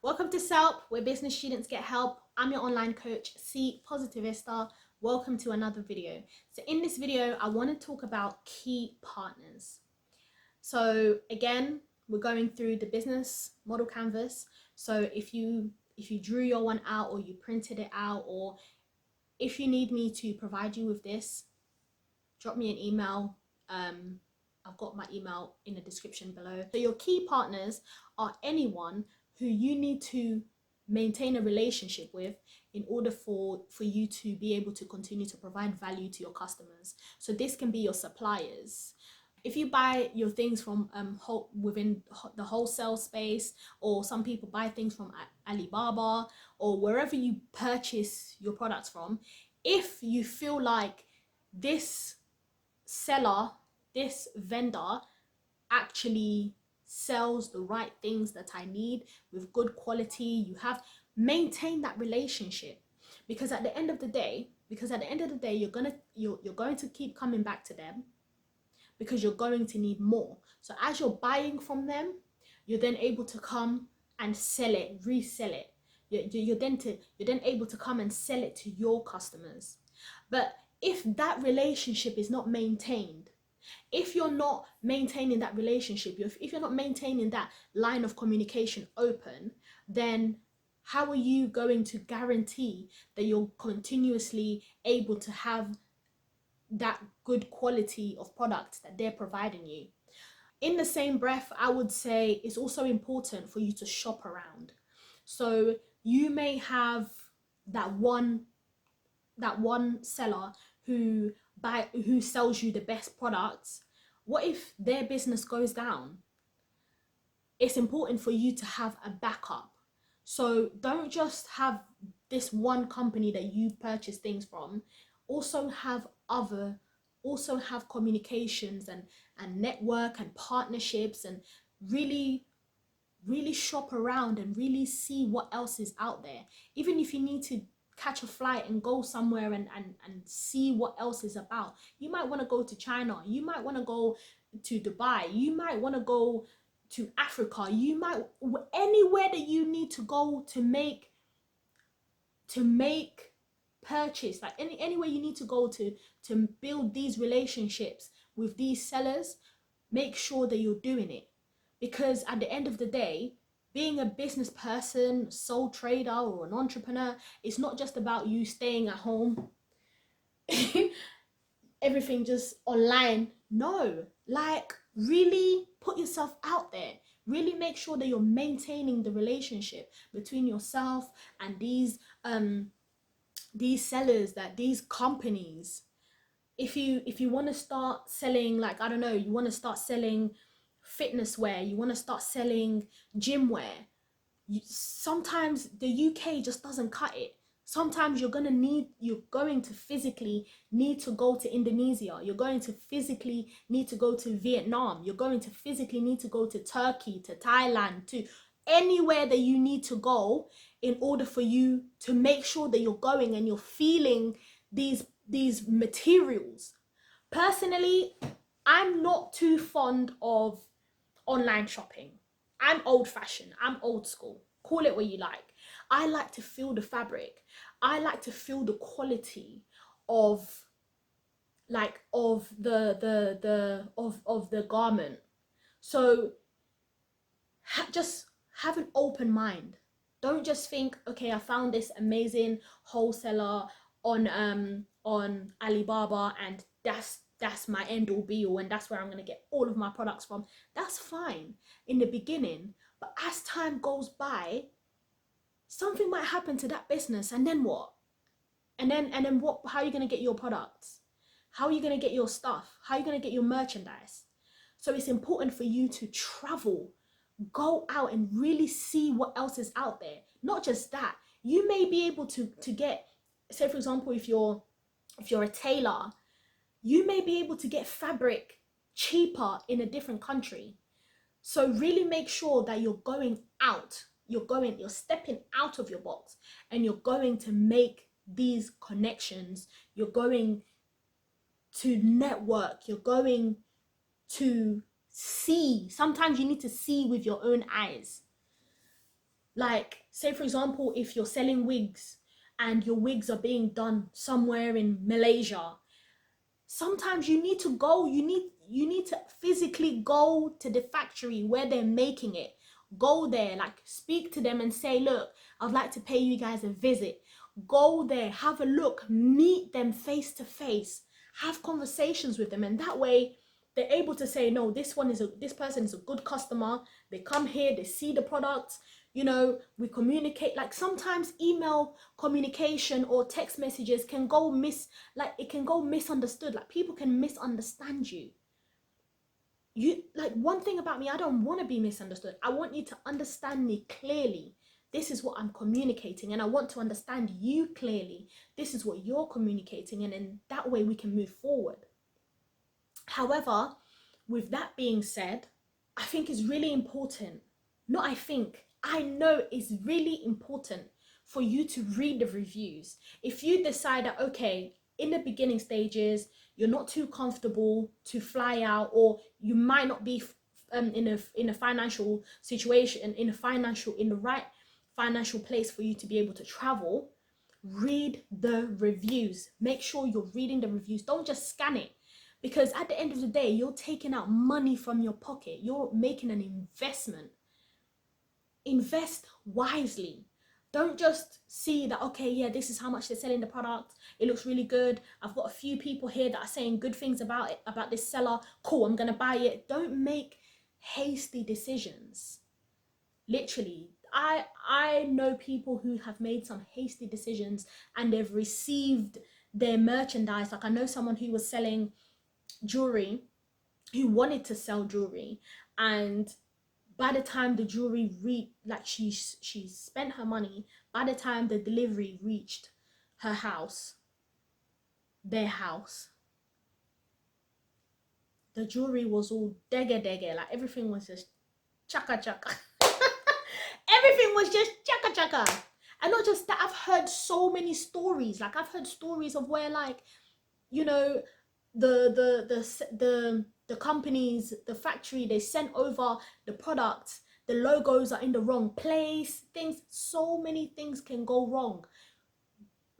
Welcome to SELP, where business students get help. I'm your online coach, C Positivista. Welcome to another video. So in this video, I want to talk about key partners. So again, we're going through the business model canvas. So if you drew your one out, or you printed it out, or if you need me to provide you with this, drop me an email. I've got my email in the description below. So your key partners are anyone who you need to maintain a relationship with in order for you to be able to continue to provide value to your customers. So this can be your suppliers. If you buy your things from within the wholesale space, or some people buy things from Alibaba, or wherever you purchase your products from, if you feel like this seller, this vendor actually sells the right things that I need with good quality, you have maintained that relationship, because at the end of the day you're going to keep coming back to them, because you're going to need more. So as you're buying from them, you're then able to come and sell it, resell it. You're then able to come and sell it to your customers. But if that relationship is not maintained, if you're not maintaining that relationship, if you're not maintaining that line of communication open, then how are you going to guarantee that you're continuously able to have that good quality of product that they're providing you? In the same breath, I would say it's also important for you to shop around. So you may have that one seller who sells you the best products. What if their business goes down? It's important for you to have a backup. So don't just have this one company that you purchase things from. Also have communications and network and partnerships, and really shop around and really see what else is out there. Even if you need to catch a flight and go somewhere and see what else is about. You might want to go to China, you might want to go to Dubai, you might want to go to Africa, you might anywhere that you need to go to make purchase, like anywhere you need to go to build these relationships with these sellers. Make sure that you're doing it, because at the end of the day, being a business person, sole trader, or an entrepreneur, it's not just about you staying at home everything just online. No, like really put yourself out there. Really make sure that you're maintaining the relationship between yourself and these sellers, that these companies. If you want to start selling, like, I don't know, you want to start selling fitness wear, you want to start selling gym wear, sometimes the UK just doesn't cut it. Sometimes you're going to physically need to go to Indonesia, you're going to physically need to go to Vietnam, you're going to physically need to go to Turkey, to Thailand, to anywhere that you need to go, in order for you to make sure that you're going and you're feeling these materials. Personally, I'm not too fond of online shopping. I'm old fashioned, I'm old school, call it what you like. I like to feel the fabric. I like to feel the quality of the garment. So just have an open mind. Don't just think, okay, I found this amazing wholesaler on Alibaba, and that's my end all be all, and that's where I'm going to get all of my products from. That's fine in the beginning, but as time goes by, something might happen to that business, and then what? And then what? How are you going to get your products? How are you going to get your stuff? How are you going to get your merchandise? So it's important for you to travel, go out and really see what else is out there. Not just that, you may be able to get, say for example, if you're a tailor, you may be able to get fabric cheaper in a different country. So really make sure that you're going out, you're stepping out of your box, and you're going to make these connections, you're going to network, you're going to see. Sometimes you need to see with your own eyes. Like, say for example, if you're selling wigs and your wigs are being done somewhere in Malaysia, sometimes you need to go, you need to physically go to the factory where they're making it. Go there, like speak to them and say, look, I'd like to pay you guys a visit. Go there, have a look, meet them face to face, have conversations with them, and that way they're able to say, no, this person is a good customer. They come here, they see the products, you know, we communicate. Like sometimes email communication or text messages can go it can go misunderstood. Like people can misunderstand you. Like, one thing about me, I don't want to be misunderstood. I want you to understand me clearly. This is what I'm communicating, and I want to understand you clearly. This is what you're communicating, and in that way we can move forward. However, with that being said, I think it's really important. Not I think, I know it's really important for you to read the reviews. If you decide that, okay, in the beginning stages, you're not too comfortable to fly out, or you might not be in a financial situation, in the right financial place for you to be able to travel, read the reviews. Make sure you're reading the reviews. Don't just scan it, because at the end of the day, you're taking out money from your pocket. You're making an investment. Invest wisely. Don't just see that, okay, yeah, this is how much they're selling the product. It looks really good. I've got a few people here that are saying good things about it, about this seller. Cool, I'm gonna buy it. Don't make hasty decisions. Literally, I know people who have made some hasty decisions and they've received their merchandise. Like, I know someone who was selling jewelry, who wanted to sell jewelry, and by the time the jewelry she spent her money, by the time the delivery reached her house, their house, the jewelry was all dege, like everything was just chaka chaka. Everything was just chaka chaka. And not just that, I've heard so many stories. Like, I've heard stories of where, like, you know, the companies, the factory, they sent over the products, the logos are in the wrong place, things, so many things can go wrong.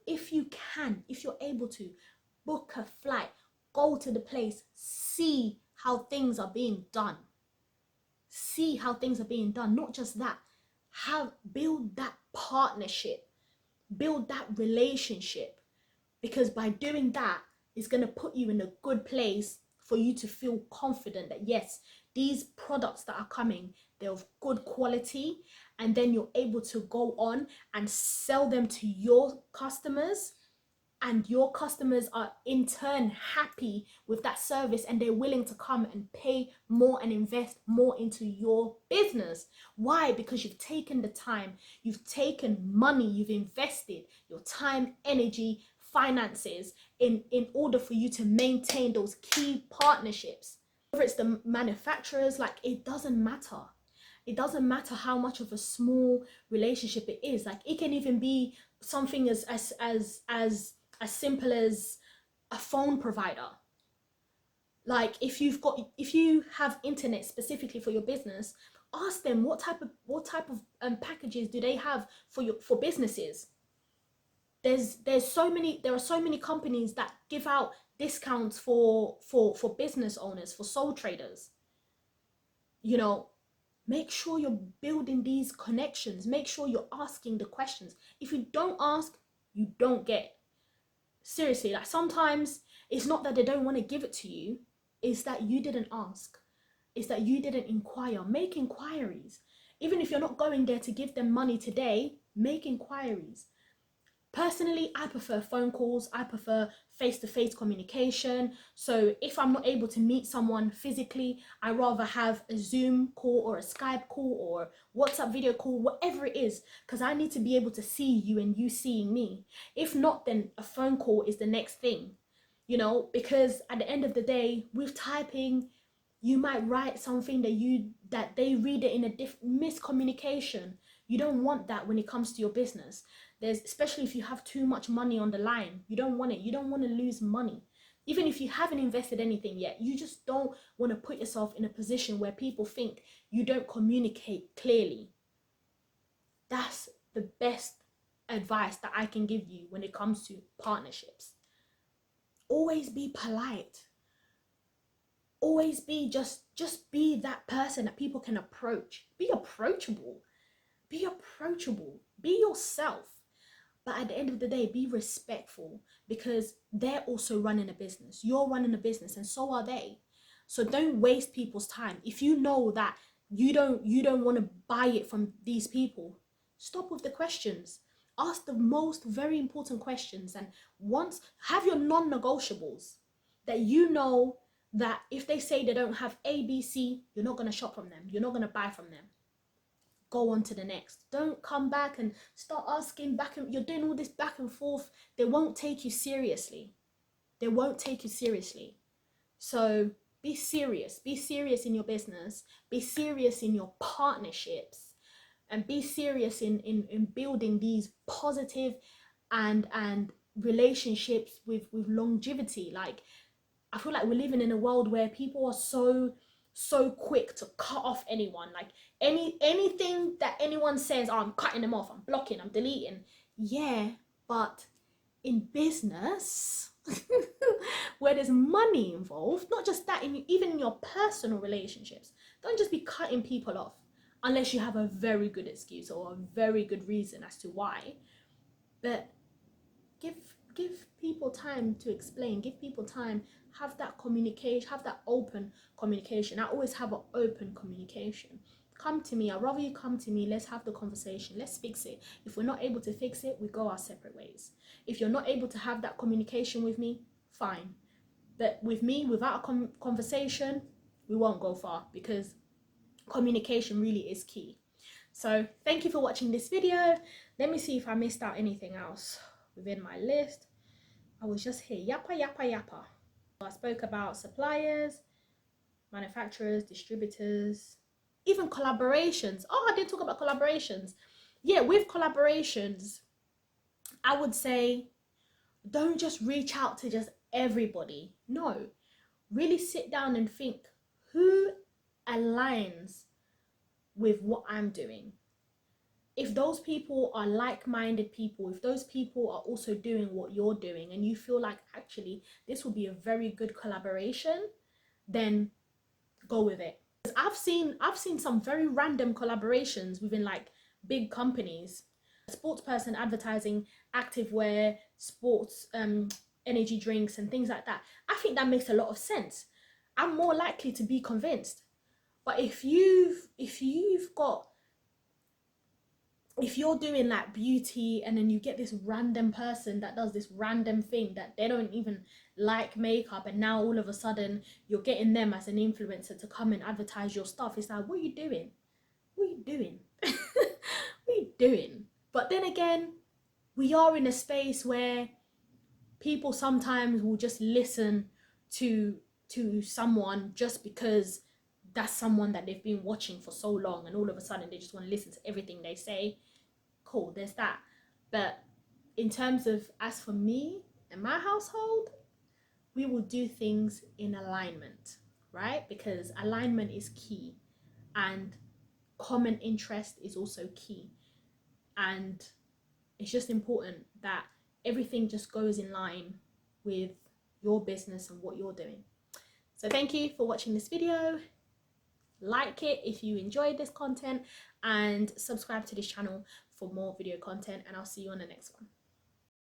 If you're able to, book a flight, go to the place, see how things are being done. See how things are being done. Not just that, build that partnership, build that relationship, because by doing that, it's going to put you in a good place for you to feel confident that yes, these products that are coming, they're of good quality, and then you're able to go on and sell them to your customers, and your customers are in turn happy with that service, and they're willing to come and pay more and invest more into your business. Why? Because you've taken the time, you've taken money, you've invested your time, energy, finances in order for you to maintain those key partnerships. Whether it's the manufacturers, like, it doesn't matter. It doesn't matter how much of a small relationship it is. Like, it can even be something as simple as a phone provider. Like, if you have internet specifically for your business, ask them what type of packages do they have for businesses. There are so many companies that give out discounts for business owners, for sole traders. You know, make sure you're building these connections. Make sure you're asking the questions. If you don't ask, you don't get. Seriously, like, sometimes it's not that they don't want to give it to you, it's that you didn't ask. It's that you didn't inquire. Make inquiries. Even if you're not going there to give them money today, make inquiries. Personally, I prefer phone calls. I prefer face-to-face communication. So if I'm not able to meet someone physically, I rather have a Zoom call or a Skype call or WhatsApp video call, whatever it is, because I need to be able to see you and you seeing me. If not, then a phone call is the next thing, you know, because at the end of the day, with typing, you might write something that they read it in a miscommunication. You don't want that when it comes to your business. Especially if you have too much money on the line, you don't want it. You don't want to lose money. Even if you haven't invested anything yet, you just don't want to put yourself in a position where people think you don't communicate clearly. That's the best advice that I can give you when it comes to partnerships. Always be polite. Always be just be that person that people can approach. Be approachable. Be approachable. Be yourself. But at the end of the day, be respectful, because they're also running a business. You're running a business and so are they. So don't waste people's time. If you know that you don't want to buy it from these people, stop with the questions. Ask the most very important questions, and once have your non-negotiables that you know that if they say they don't have ABC, you're not going to shop from them. You're not going to buy from them. Go on to the next. Don't come back and start asking back, and you're doing all this back and forth. They won't take you seriously. They won't take you seriously. So be serious. Be serious in your business. Be serious in your partnerships, and be serious in building these positive and relationships with longevity. Like, I feel like we're living in a world where people are so quick to cut off anyone. Like anything that anyone says, oh, I'm cutting them off, I'm blocking, I'm deleting. Yeah, but in business where there's money involved, not just that, even in your personal relationships, don't just be cutting people off unless you have a very good excuse or a very good reason as to why. But give people time to explain. Give people time. Have that communication. Have that open communication. I always have an open communication. Come to me. I'd rather you come to me. Let's have the conversation. Let's fix it. If we're not able to fix it, we go our separate ways. If you're not able to have that communication with me, fine. But with me, without a conversation, we won't go far, because communication really is key. So thank you for watching this video. Let me see if I missed out anything else within my list. I was just here yappa. I spoke about suppliers, manufacturers, distributors, even collaborations. Oh, I did talk about collaborations. Yeah, with collaborations, I would say don't just reach out to just everybody. No, really sit down and think, who aligns with what I'm doing? If those people are like-minded people, if those people are also doing what you're doing, and you feel like actually this will be a very good collaboration, then go with it. I've seen some very random collaborations within like big companies. A sports person advertising activewear, sports energy drinks and things like that. I think that makes a lot of sense. I'm more likely to be convinced. But if you're doing like beauty, and then you get this random person that does this random thing that they don't even like makeup, and now all of a sudden you're getting them as an influencer to come and advertise your stuff, it's like, what are you doing? What are you doing? What are you doing? But then again, we are in a space where people sometimes will just listen to someone just because that's someone that they've been watching for so long, and all of a sudden they just want to listen to everything they say. Cool, there's that. But in terms of, as for me and my household, we will do things in alignment, right? Because alignment is key, and common interest is also key. And it's just important that everything just goes in line with your business and what you're doing. So thank you for watching this video. Like it if you enjoyed this content, and subscribe to this channel for more video content, and I'll see you on the next one.